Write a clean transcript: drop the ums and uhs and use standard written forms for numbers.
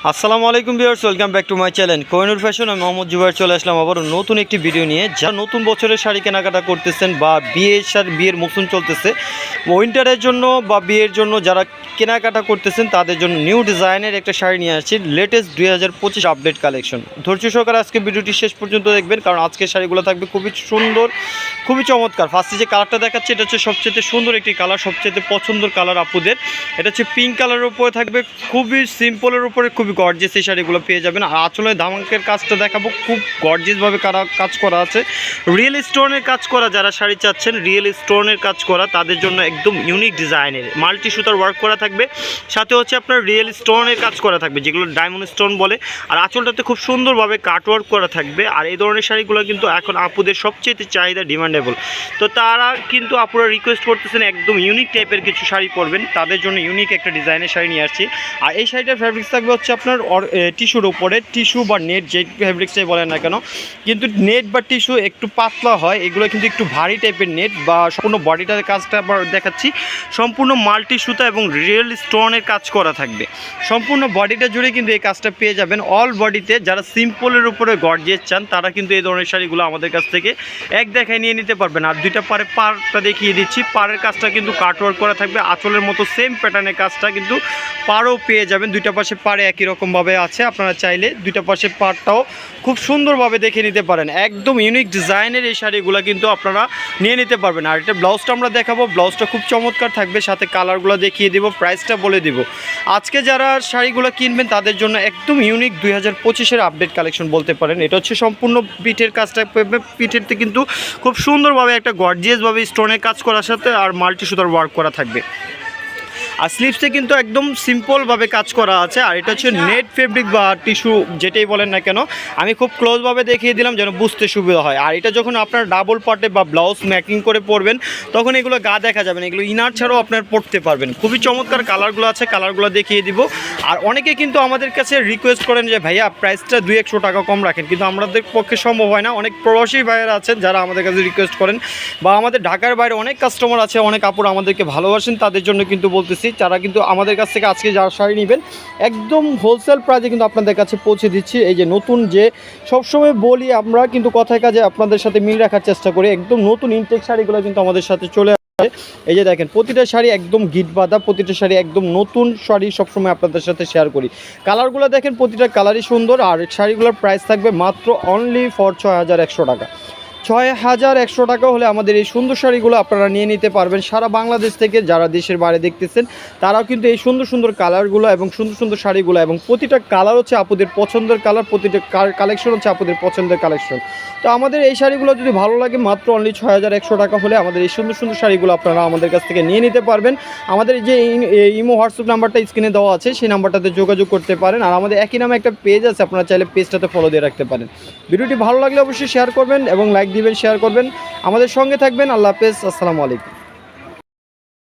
আসসালামু আলাইকুম viewers, welcome back to my channel Kohinoor fashion. আমি মোহাম্মদ জুবাইর চলে আসলাম আবারও নতুন একটি ভিডিও নিয়ে। যা নতুন বছরের শাড়ি কেনাকাটা করতেছেন বা বিয়ের মৌসুম চলতেছে, উইন্টারের জন্য বা বিয়ের জন্য যারা কেনাকাটা করতেছেন তাদের জন্য নিউ ডিজাইনের একটা শাড়ি নিয়ে আসছি, লেটেস্ট 2025 আপডেট কালেকশন। ধৈর্য সহকারে আজকে ভিডিওটি শেষ পর্যন্ত দেখবেন, কারণ আজকের শাড়িগুলো থাকবে খুবই সুন্দর, খুবই চমৎকার। ফার্স্টে যে কালারটা দেখাচ্ছে এটা হচ্ছে সবচেয়ে সুন্দর একটি কালার, সবচেয়ে পছন্দের কালার আপুদের। এটা হচ্ছে পিঙ্ক কালারের উপরে থাকবে, খুবই সিম্পলের উপরে খুবই গর্জিয়াস এই শাড়িগুলো পেয়ে যাবেন। আর আঁচলে ধামাকের কাজটা দেখাবো, খুব গর্জিয়াসভাবে কাজ করা আছে, রিয়েল স্টোনের কাজ করা। যারা শাড়ি চাচ্ছেন রিয়েল স্টোনের কাজ করা তাদের জন্য একদম ইউনিক ডিজাইনের মাল্টি সুতার ওয়ার্ক করা থাকবে, সাথে হচ্ছে আপনার রিয়েল স্টোনের কাজ করা থাকবে, যেগুলো ডায়মন্ড স্টোন বলে। আর আঁচলটাতে খুব সুন্দরভাবে কাটওয়ার্ক করা থাকবে। আর এই ধরনের শাড়িগুলো কিন্তু এখন আপুদের সবচেয়ে চাহিদা, ডিমান্ডেবল। তো তারা কিন্তু আপুরা রিকোয়েস্ট করতেছেন একদম ইউনিক টাইপের কিছু শাড়ি পরবেন, তাদের জন্য ইউনিক একটা ডিজাইনের শাড়ি নিয়ে আসছি। আর এই শাড়িটার ফ্যাব্রিক্স থাকবে হচ্ছে আপনার টিস্যুর উপরে, টিস্যু বা নেট যে ফ্যাব্রিক্সটাই বলেন না কেন, কিন্তু নেট বা টিস্যু একটু পাতলা হয়, এগুলো কিন্তু একটু ভারী টাইপের নেট। বা সম্পূর্ণ বডিটার কাজটা আবার দেখাচ্ছি, সম্পূর্ণ মাল্টি সুতা এবং রিয়েল স্টোনের কাজ করা থাকবে। সম্পূর্ণ বডিটা জুড়ে কিন্তু এই কাজটা পেয়ে যাবেন অল বডিতে। যারা সিম্পলের উপরে গর্জিয়াস চান তারা কিন্তু এই ধরনের শাড়িগুলো আমাদের কাছ থেকে এক দেখায় নিয়ে নিতে পারবেন। আর দুইটা পাড়টা দেখিয়ে দিচ্ছি, পাড়ের কাজটা কিন্তু কাটওয়ার্ক করা থাকবে, আঁচলের মতো সেম প্যাটার্নের কাজটা কিন্তু পাড়ও পেয়ে যাবেন। দুইটা পাশে পাড়ে একই রকমভাবে আছে, আপনারা চাইলে দুইটা পাশে পাড়টাও খুব সুন্দরভাবে দেখে নিতে পারেন। একদম ইউনিক ডিজাইনের এই শাড়িগুলো কিন্তু আপনারা নিয়ে নিতে পারবেন। আর এটা ব্লাউজটা আমরা দেখাবো, ব্লাউজটা খুব চমৎকার থাকবে, সাথে কালারগুলো দেখিয়ে দিব, প্রাইসটা বলে দিব। আজকে যারা শাড়িগুলো কিনবেন তাদের জন্য একদম ইউনিক 2025-এর আপডেট কালেকশন বলতে পারেন। এটা হচ্ছে সম্পূর্ণ পিঠের কাজটা, পিঠেরতে কিন্তু খুব সুন্দরভাবে একটা গর্জিয়াসভাবে স্টোনের কাজ করার সাথে আর মাল্টি সুতার ওয়ার্ক করা থাকবে। আর স্লিভসে কিন্তু একদম সিম্পলভাবে কাজ করা আছে। আর এটা হচ্ছে নেট ফেব্রিক বা টিস্যু যেটাই বলেন না কেন, আমি খুব ক্লোজভাবে দেখিয়ে দিলাম যেন বুঝতে সুবিধা হয়। আর এটা যখন আপনার ডাবল পার্টে বা ব্লাউজ ম্যাকিং করে পরবেন তখন এগুলো গা দেখা যাবে না, এগুলো ইনার ছাড়াও আপনার পরতে পারবেন। খুবই চমৎকার কালারগুলো আছে, কালারগুলো দেখিয়ে দিব। আর অনেকে কিন্তু আমাদের কাছে রিকোয়েস্ট করেন যে ভাইয়া প্রাইসটা 200-100 টাকা কম রাখেন, কিন্তু আমাদের পক্ষে সম্ভব হয় না। অনেক প্রবাসী ভাইয়েরা আছেন যারা আমাদের কাছে রিকোয়েস্ট করেন, বা আমাদের ঢাকার বাইরে অনেক কাস্টমার আছে, অনেক আপুরা আমাদেরকে ভালোবাসেন, তাদের জন্য কিন্তু বলতেছি যারা কিন্তু আমাদের কাছ থেকে আজকে যারা শাড়ি নেবেন একদম হোলসেল প্রাইসে কিন্তু আপনাদের কাছে পৌঁছে দিচ্ছি। এই যে নতুন, যে সবসময় বলি আমরা কিন্তু কথায় কাজে আপনাদের সাথে মিল রাখার চেষ্টা করি, একদম নতুন ইনটেক শাড়িগুলো কিন্তু আমাদের সাথে চলে আসে। এই যে দেখেন প্রতিটা শাড়ি একদম গিট বাঁধা, প্রতিটা শাড়ি একদম নতুন শাড়ি সবসময় আপনাদের সাথে শেয়ার করি। কালারগুলো দেখেন প্রতিটা কালারই সুন্দর। আর শাড়িগুলোর প্রাইস থাকবে মাত্র অনলি ফর 6100 টাকা। 6100 টাকা হলে আমাদের এই সুন্দর শাড়িগুলো আপনারা নিয়ে নিতে পারবেন সারা বাংলাদেশ থেকে। যারা দেশের বাইরে দেখতেছেন তারাও কিন্তু এই সুন্দর সুন্দর কালারগুলো এবং সুন্দর সুন্দর শাড়িগুলো, এবং প্রতিটা কালার হচ্ছে আপুদের পছন্দের কালার, প্রতিটা কালেকশন হচ্ছে আপুদের পছন্দের কালেকশন। তো আমাদের এই শাড়িগুলো যদি ভালো লাগে মাত্র অনলি 6100 টাকা হলে আমাদের এই সুন্দর সুন্দর শাড়িগুলো আপনারা আমাদের কাছ থেকে নিয়ে নিতে পারবেন। আমাদের যে ইমো হোয়াটসঅ্যাপ নাম্বারটা স্ক্রিনে দেওয়া আছে সেই নাম্বারটাতে যোগাযোগ করতে পারেন। আর আমাদের একই নামে একটা পেজ আছে, আপনারা চাইলে পেজটাতে ফলো দিয়ে রাখতে পারেন। ভিডিওটি ভালো লাগলে অবশ্যই শেয়ার করবেন এবং লাইক দিবেন, শেয়ার করবেন, আমাদের সঙ্গে থাকবেন। আল্লাহ হাফেজ, আসসালামু আলাইকুম।